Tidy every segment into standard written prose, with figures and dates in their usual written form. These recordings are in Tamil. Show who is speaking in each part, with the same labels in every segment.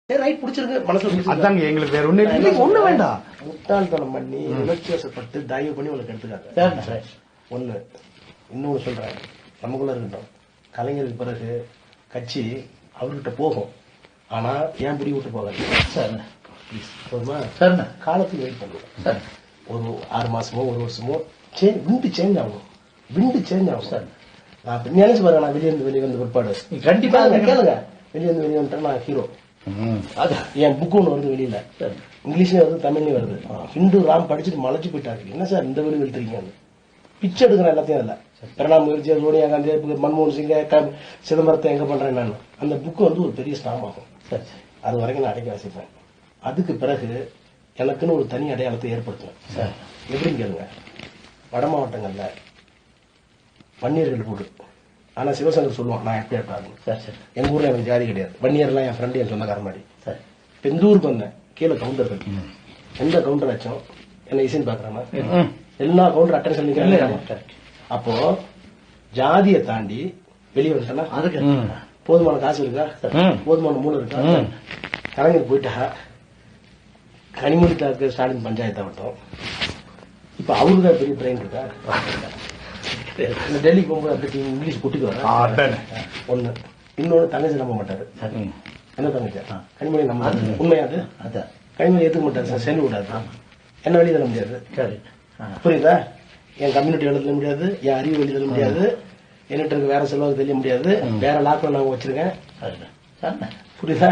Speaker 1: ரைட் பிடிச்சிருக்கு மனசுல
Speaker 2: அதாங்க எங்களுக்கு வேற ஒண்ணு வேண்டாம்.
Speaker 1: முட்டாள்தனம் பண்ணி உணர்ச்சிவசப்பட்டு தயவு பண்ணி உங்களுக்கு எடுத்துக்காங்க. ஒண்ணு இன்னொன்னு சொல்றேன், நமக்குள்ள இருக்கட்டும். கலைஞருக்கு பிறகு கட்சி அவர்கிட்ட போகும், ஆனா ஏன் பிடி விட்டு போகாது சார். போதுமா சார்? காலத்துக்கு வெயிட் பண்ணுவோம். ஒரு 6 மாசமோ 1 வருஷமோ விண்டு சேஞ்ச் ஆகும், விண்டு சேஞ்ச் ஆகும் சார். நான் நினைச்சு பாருங்க, நான் வெளியே வந்து பிற்பாடு கண்டிப்பா கேளுங்க, வெளியே வந்துட்டேன் நான் ஹீரோ. என் புக்கு ஒண்ணு வருது வெளியில, இங்கிலீஷ்லயும் வருது தமிழ்லயும் வருது. ஹிந்து ராம் படிச்சுட்டு மலைச்சு போயிட்டாரு. என்ன சார் இந்த வெளி வெளுத்துறீங்க? பிச்சை எடுக்கிறேன் எல்லாத்தையும். அதுல பிரணாப் முகர்ஜி, சோனியா காந்தி, மன்மோகன் சிங், சிதம்பரத்தை எங்க பண்றேன் நான். அந்த புக்கு வந்து ஒரு பெரிய ஸ்டாம் ஆகும். அது வரைக்கும் நான் அடைக்க வாசிப்பேன். அதுக்கு பிறகு எனக்குன்னு ஒரு தனி அடையாளத்தை ஏற்படுத்துவேன் சார். எப்படின்னு கேளுங்க, வட மாவட்டங்கள்ல பன்னீர்கள் போடு. ஆனா சிவசங்கர் சொல்லுவான், நான் எப்படி இருப்பாரு. எங்க ஊர்ல எனக்கு ஜாதி கிடையாது. வன்னியர்லாம் என் ஃப்ரெண்டு, என் சொந்தக்காரன் மாதிரி. இந்த ஊருக்கு வந்தேன், கீழே கவுண்டர்கள். எந்த கவுண்டர் ஆச்சும் என்ன இசைன்னு பாக்குறாங்க, எல்லா கவுண்டர் அட்டென்ஷன் நிக்கிறாங்க. அப்போ ஜாதியை தாண்டி வெளியே வந்துட்டா போதுமான காசு இருக்கா, போதுமான மூளை இருக்கா? கலைஞர் போயிட்டா கனிமொழி தாக்கு ஸ்டாலின் பஞ்சாயத்து ஆகட்டும், இப்ப அவருக்கு தான் பெரிய பிரெயின் இருக்கா? டெல்லிக்கு போகும்போது அப்படி இங்கிலீஷ் கூட்டிட்டு வர ஒண்ணு. இன்னொன்னு தங்கச்சி நம்ப மாட்டாரு. என்ன தங்கச்சி? கனிமொழி நம்ப உண்மையாது. கனிமொழி ஏத்துக்க மாட்டாரு சார், சேர்ந்து விடாது. என்ன வெளியே தர முடியாது, புரியுதா? என் கம்யூனிட்டி எழுத முடியாது, என் அறிவு வெளியே தர முடியாது, என்கிட்ட இருக்க வேற செல்வாக்கு தெரிய முடியாது, வேற லாக்டவுன் நான் வச்சிருக்கேன், புரியுதா?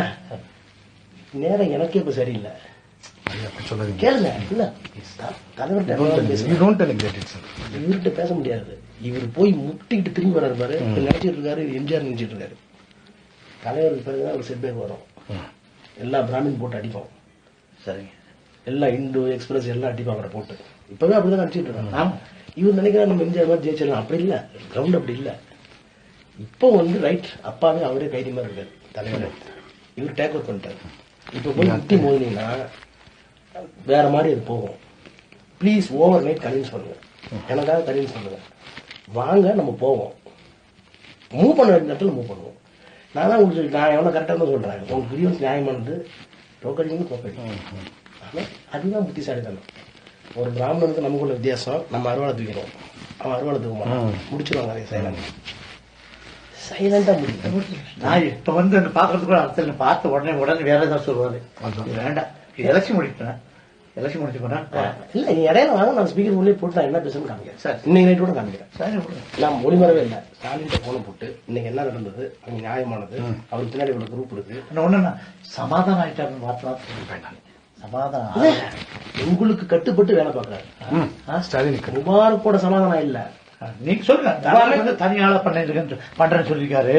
Speaker 1: நேரம் எனக்கே இப்ப சரியில்லை. கேளுங்க, இல்ல இவர்கிட்ட பேச முடியாது. இவர் போய் முட்டிக்கிட்டு திரும்பி வர்றாரு பாரு, நினைச்சிட்டு இருக்காரு எம்ஜிஆர் நினைச்சிட்டு இருக்காரு. தலைவருக்கு பிறகுதான் ஒரு செட்பேக் வரும். எல்லா பிராமின் போட்டு அடிப்போம், சரிங்க. எல்லா இந்து எக்ஸ்பிரஸ் எல்லாம் அடிப்பாங்க போட்டு. இப்பவே அப்படிதான் அடிச்சிட்டு இருக்காங்க. இவர் நினைக்கிறா நம்ம எம்ஜிஆர் மாதிரி ஜெயிச்சிடலாம். அப்படி இல்ல, கிரவுண்ட் அப்படி இல்ல. இப்போ வந்து ரைட், அப்பாவே அவரே கைதி மாதிரி இருக்காரு தலைவர். இவர் டேக் அவுட் பண்ணிட்டாரு. இப்ப போய் முட்டி மோதினீங்கன்னா வேற மாதிரி அது போகும். பிளீஸ் ஓவர் நைட் கன்வின்ஸ் பண்ணுங்க, எனக்காக கன்வின்ஸ் பண்ணுங்க. வாங்க நம்ம போவோம், மூவ் பண்ண வேண்டிய இடத்துல மூவ் பண்ணுவோம். நான் உங்களுக்கு நான் எவ்வளவு கரெக்டா தான் சொல்றேன். உங்களுக்கு கிரீவன்ஸ் நியாயமானது, டோக்கடிங்க டோக்கடி. ஆனா அதுதான் புத்திசாலித்தனம். ஒரு பிராமணனுக்கு நமக்குள்ள வித்தியாசம், நம்ம அறுவாளை தூக்கிறோம், அவன் அறுவாளை தூக்க மாட்டான். முடிச்சிருவாங்க அதை சைலண்டா முடியும்.
Speaker 3: நான் இப்ப வந்து பாக்குறதுக்கு அரசியல் பார்த்த உடனே வேற ஏதாவது சொல்லுவாரு, வேண்டாம் எலெக்ஷன் முடிப்பேன், எலெக்ஷன் முடிச்சு போனா
Speaker 1: இல்ல நீ இடையில வாங்க, நான் ஸ்பீக்கர் உள்ளே போட்டு நான் என்ன பேசணும்னு காமிக்கிறேன் சார். இன்னைக்கு நைட் கூட காமிக்கிறேன். நான் மொழிமறவே இல்லை. ஸ்டாலின் போன போட்டு இன்னைக்கு என்ன நடந்தது, அங்க நியாயமானது, அவருக்கு பின்னாடி இவ்வளவு குரூப் இருக்கு.
Speaker 3: ஒண்ணு சமாதானம் ஆயிட்டாருன்னு மாத்தலாம். சமாதானம்
Speaker 1: உங்களுக்கு கட்டுப்பட்டு வேலை பாக்குறாரு ஸ்டாலின். முபாரக்கோட சமாதானம் இல்ல.
Speaker 3: நீங்க சொல்லுங்க, தனியாள பண்றேன்னு சொல்லிருக்காரு.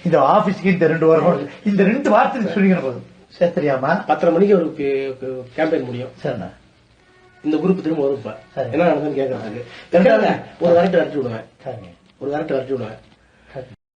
Speaker 3: இந்த ஆபீஸ்க்கு இந்த 2 வாரம், இந்த 2 வாரத்துக்கு சொல்லிக்கிற போதும் சார். தெரியாம
Speaker 1: 10:30 மணிக்கு ஒரு கேம்பெயின் முடியும் சார். இந்த குரூப் திரும்ப வரும். என்ன நடந்ததுன்னு கேட்கறதுக்கு ஒரு கரெக்ட் விரட்டி விடுவேன், ஒரு கரெக்ட் விரட்டி விடுவேன்.